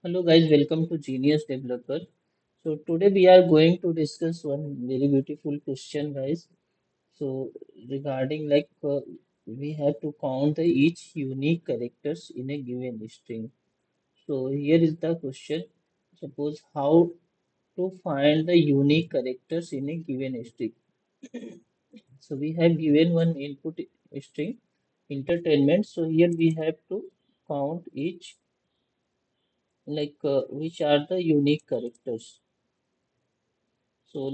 Hello guys, welcome to Genius Developer. So today we are going to discuss one very beautiful question, guys. So regarding we have to count each unique characters in a given string. So here is the question. Suppose how to find the unique characters in a given string. So we have given one input string entertainment. So here we have to count each which are the unique characters. So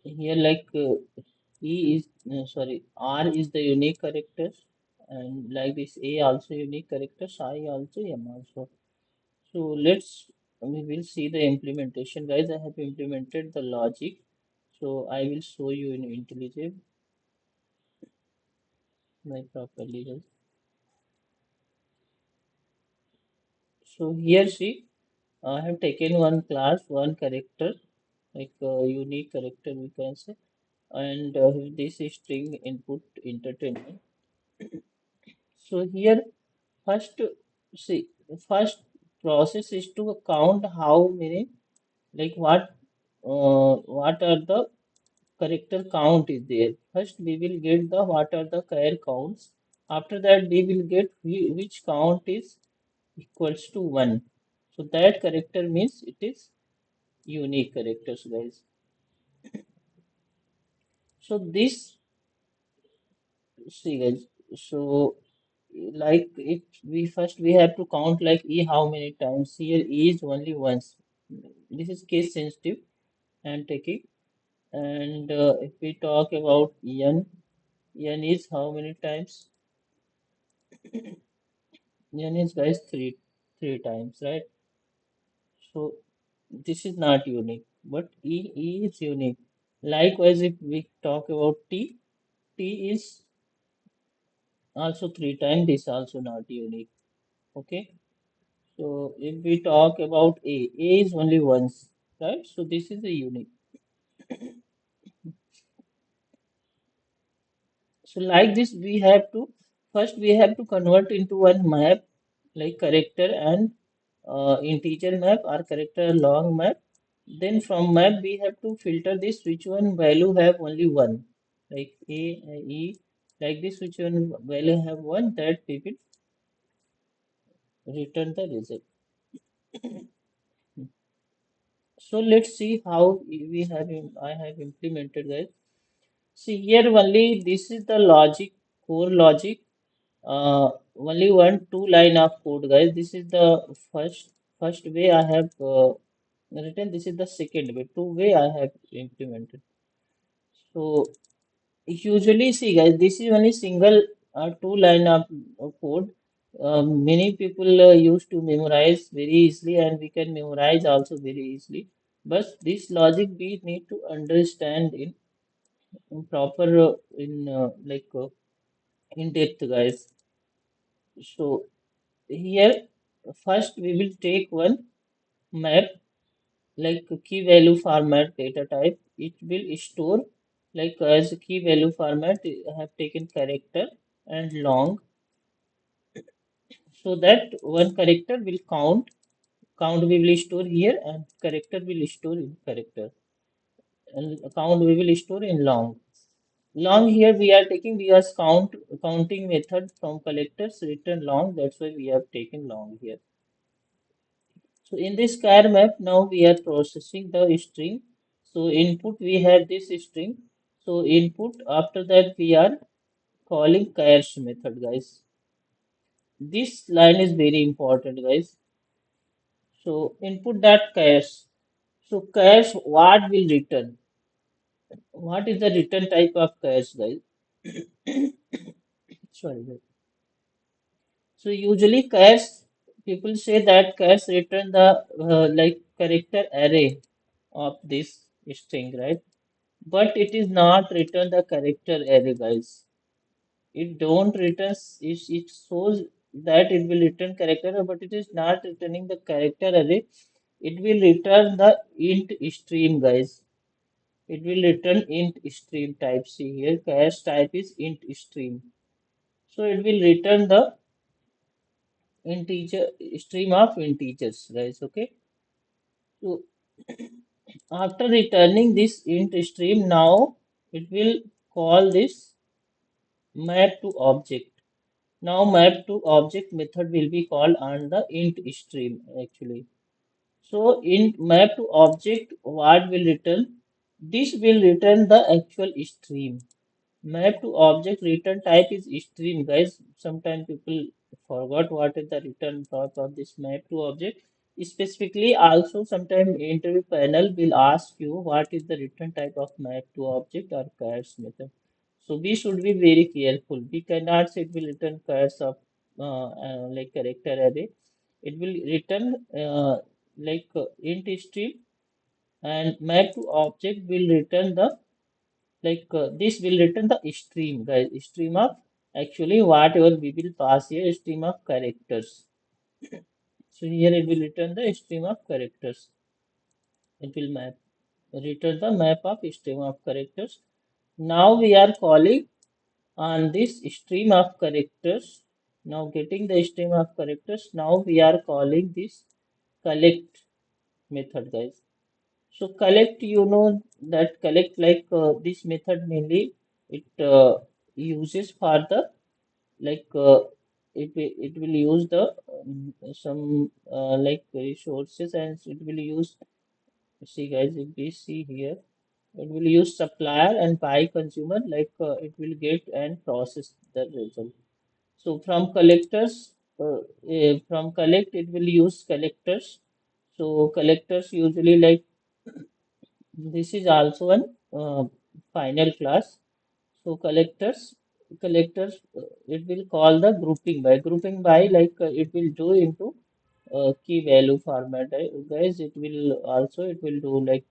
here R is the unique character, and like this A also unique characters, I also M also. So we will see the implementation, guys. I have implemented the logic, so I will show you in IntelliJ like properly, guys. So here see, I have taken one class, one character, like a unique character we can say, and this is string input entertainment. So here first see first process is to count how many what are the character count is there. First we will get the what are the char counts. After that we will get which count is equals to 1. So that character means it is unique characters, guys. So this see guys. So like it we have to count like e how many times. Here e is only once. This is case sensitive and taking. And if we talk about n is how many times? N is guys three times, right? So this is not unique, but e is unique. Likewise, if we talk about t is also three times. This also not unique. Okay. So if we talk about A is only once, right? So this is a unique. So like this, we have to convert into one map, like character and integer map or character long map. Then from map we have to filter this which one value have only one, like A, E, like this which one value have one that we will return the result. So let's see how I have implemented that. See here only this is the logic, core logic. Only one two line of code, guys. This is the first way I have written. This is the second way. Two way I have implemented. So usually, see guys, this is only single two line of code. Many people used to memorize very easily, and we can memorize also very easily. But this logic we need to understand in proper in depth, guys. So here first we will take one map like key value format data type. It will store like as a key value format. I have taken character and long so that one character will count we will store here and character will store in character and count we will store in long here we are taking because counting method from collectors return long, that's why we have taken long here. So in this char map, now we are processing the string. So input we have this string. So input after that we are calling chars method, guys. This line is very important, guys. So input that chars. So chars what will return? What is the return type of chars, guys? Sorry, guys. So usually chars people say that chars return the character array of this string, right? But it is not return the character array, guys. It don't return. It shows that it will return character, but it is not returning the character array. It will return the int stream, guys. It will return int stream type. See here, cache type is int stream. So it will return the integer stream of integers, guys. Okay. So after returning this int stream, now it will call this map to object. Now map to object method will be called on the int stream actually. So in map to object, what will return? This will return the actual stream. Map to object return type is stream, guys. Sometimes people forgot what is the return type of this map to object. Specifically, also sometimes interview panel will ask you what is the return type of map to object or chars method. So we should be very careful. We cannot say it will return chars of like character array. It will return int stream, and map to object will return the this will return the stream, guys. Stream of actually whatever we will pass here, stream of characters. So here it will return the stream of characters. It will return the map of stream of characters. Now we are calling on this stream of characters. Now getting the stream of characters, now we are calling this collect method, guys. So collect, you know that collect this method mainly it uses for the like it will use the some resources, and it will use, see guys, if we see here, it will use supplier and buy consumer, it will get and process the result. So from collectors, from collect it will use collectors. So collectors usually like this is also an final class. So collectors, it will call the grouping by. Grouping by it will do into key value format. Guys, it will do it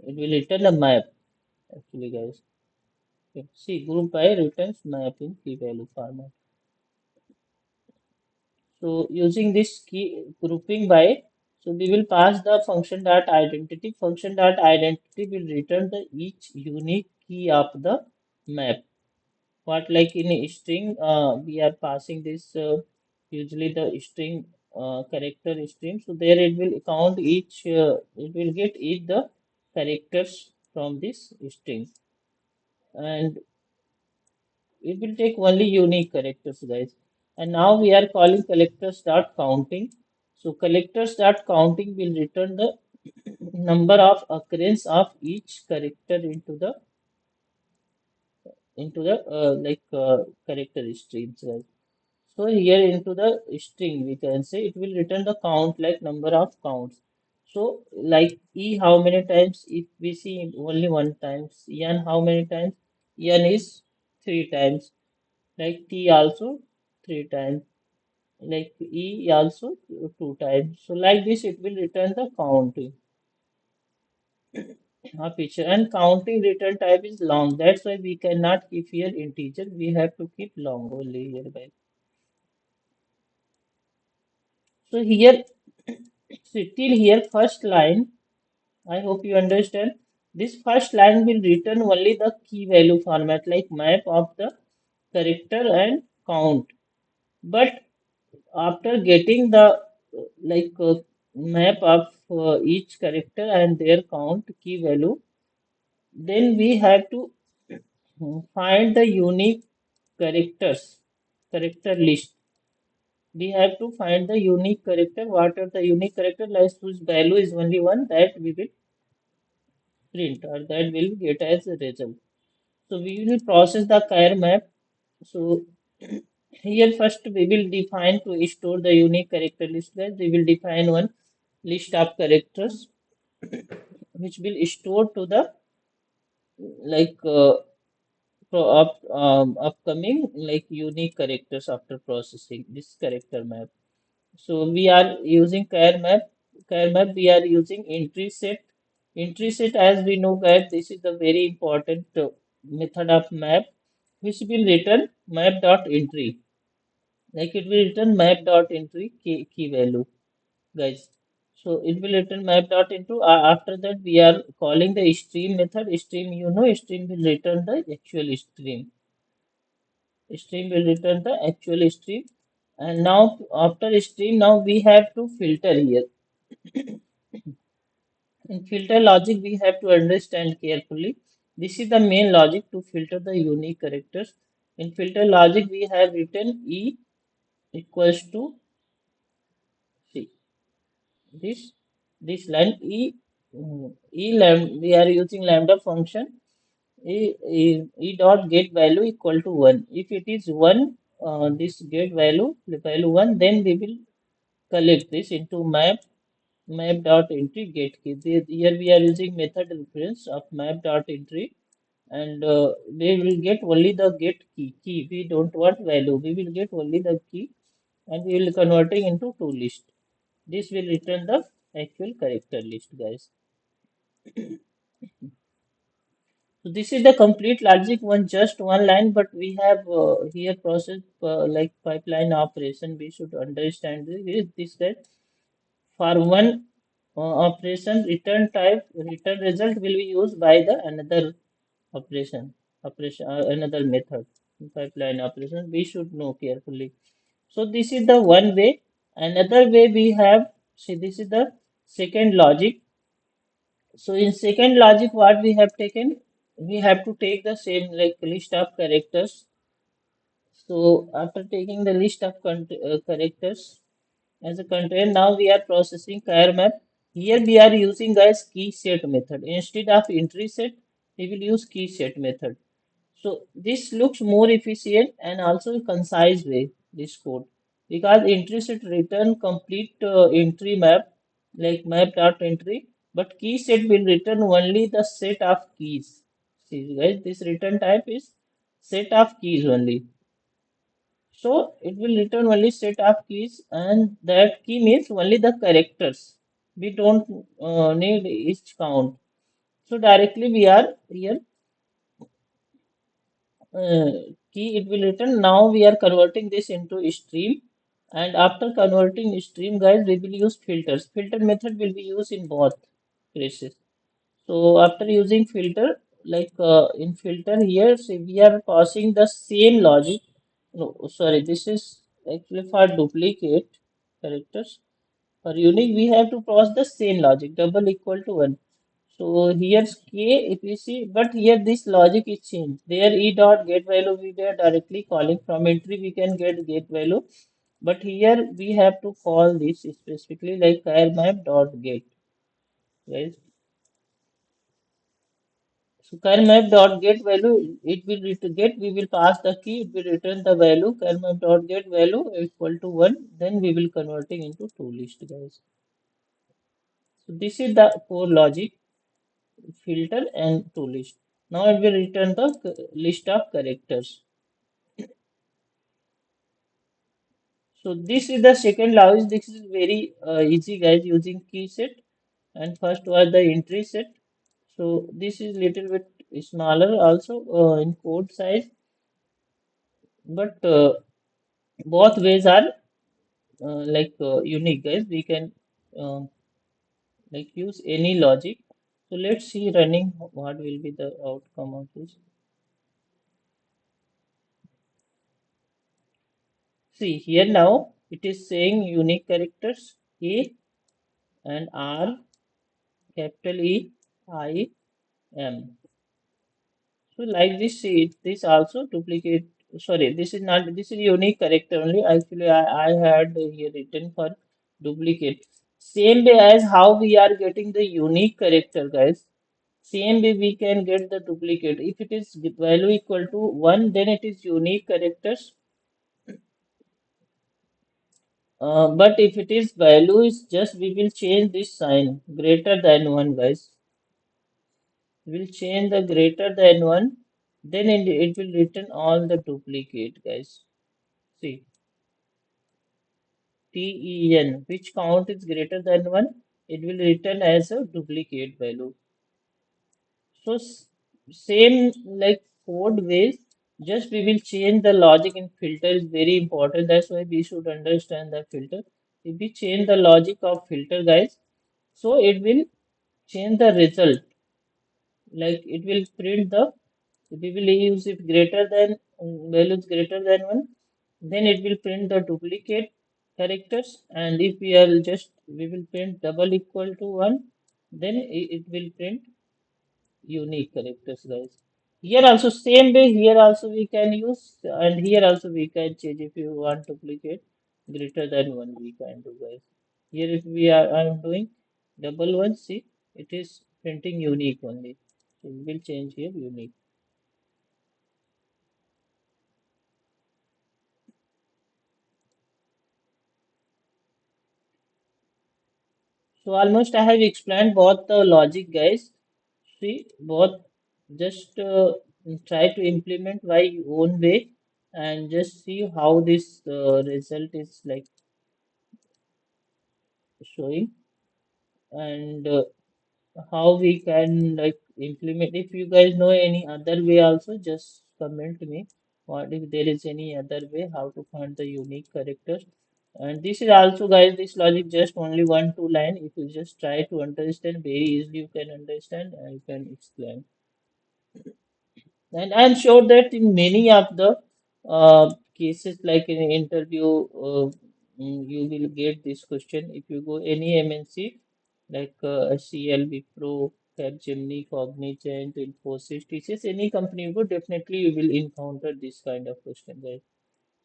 will return a map actually, guys. Okay. See, group by returns map in key value format. So using this key grouping by, so we will pass the function dot identity. Function dot identity will return the each unique key of the map. What like in a string, we are passing this usually the string character string. So there it will count each. It will get each the characters from this string, and it will take only unique characters, guys. And now we are calling collectors dot counting. So collectors dot counting will return the number of occurrence of each character into the character streams, right? So here into the string we can say it will return the count like number of counts. So like E how many times, if we see only one times, N how many times, N is three times, like T also three times, like E also two times. So like this it will return the counting of each, and counting return type is long. That's why we cannot keep here integer. We have to keep long only here, guys. So here, so till here first line, I hope you understand. This first line will return only the key value format like map of the character and count. But after getting the map of each character and their count key value, then we have to find the unique characters, character list. We have to find the unique character. What are the unique character like whose value is only one, that we will print or that will get as a result. So we will process the char map. So here first we will define to store the unique character list. Guys, we will define one list of characters which will store to the like upcoming like unique characters after processing this character map. So we are using char map. Char map we are using entry set. Entry set, as we know, guys, this is the very important method of map which will return map dot entry. Like it will return map dot entry key value, guys. So it will return map dot into after that we are calling the stream method. Stream, you know, stream will return the actual stream. Stream will return the actual stream. And now after stream, now we have to filter here. In filter logic, we have to understand carefully. This is the main logic to filter the unique characters. In filter logic, we have written E equals to C. This this line we are using lambda function. E dot get value equal to 1. If it is 1, this get value, the value 1, then we will collect this into map dot entry get key. Here we are using method reference of map dot entry, and we will get only the get key. We don't want value. We will get only the key, and we will converting into to list. This will return the actual character list, guys. So this is the complete logic, one just one line, but we have here process like pipeline operation. We should understand this that for one operation, return result will be used by the another operation another method in pipeline operation. We should know carefully. So this is the one way. Another way we have, see, this is the second logic. So in second logic, what we have taken, we have to take the same like list of characters. So after taking the list of characters as a container, now we are processing char map. Here we are using guys key set method. Instead of entry set, we will use key set method. So this looks more efficient and also concise way, this code, because entry set return complete entry map like map dot entry, but key set will return only the set of keys. See guys, this return type is set of keys only. So it will return only set of keys, and that key means only the characters. We don't need each count. So directly we are here uh, key it will return. Now we are converting this into stream, and after converting stream, guys, we will use filter method will be used in both cases. So after using filter, like in filter here, see, we are passing the same logic. No, sorry, this is actually for duplicate characters. For unique, we have to cross the same logic, double equal to 1. So here's k if we see, but here this logic is changed. There e dot get value we are directly calling from entry, we can get value. But here we have to call this specifically like char map dot get. Right? So char map dot get value, it will get, we will pass the key, it will return the value, char map dot get value equal to 1, then we will converting into to list, guys. So this is the core logic, filter and to list. Now it will return the list of characters. So this is the second logic. This is very easy, guys, using key set. And first was the entry set. So this is little bit smaller also in code size, but both ways are like unique, guys. We can uh, like use any logic. So let's see running what will be the outcome of this. See here now it is saying unique characters A and R, capital E I M. So like this, see this also duplicate. Sorry, this is not. This is unique character only. Actually, I had here written for duplicate. Same way as how we are getting the unique character, guys. Same way we can get the duplicate. If it is value equal to 1, then it is unique characters. But if it is value is just, we will change this sign greater than 1, guys. We will change the greater than 1, then it will return all the duplicate, guys. See, ten, which count is greater than 1, it will return as a duplicate value. So same like code ways, just we will change the logic in filter is very important. That's why we should understand the filter. If we change the logic of filter, guys, so it will change the result. Like it will print the, we will use if greater than values greater than 1. then it will print the duplicate characters, and if we are just we will print double equal to 1, then it will print unique characters, guys. Here also same way, here also we can use, and here also we can change. If you want duplicate greater than 1, we can do, guys. Here if we are I am doing double one, see, it is printing unique only, so we will change here unique. So almost I have explained both the logic, guys. See, both just try to implement by your own way and just see how this result is like showing, and how we can like implement. If you guys know any other way also, just comment me. What if there is any other way how to find the unique characters? And this is also, guys, this logic just only one two line. If you just try to understand very easily, you can understand and you can explain. And I'm sure that in many of the cases, like in an interview, you will get this question. If you go any MNC, like CL, Wipro, Capgemini, Cognizant, Infosys, TCS, any company you go, definitely you will encounter this kind of question, right?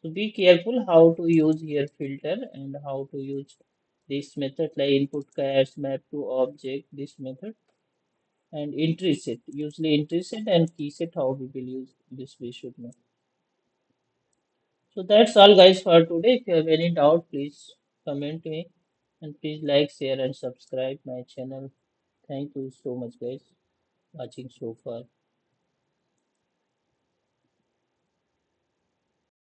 So be careful how to use here filter and how to use this method like input chars, map to object, this method, and entry set, usually entry set and key set, how we will use this we should know. So that's all, guys, for today. If you have any doubt, please comment me, and please like, share and subscribe my channel. Thank you so much, guys, watching so far.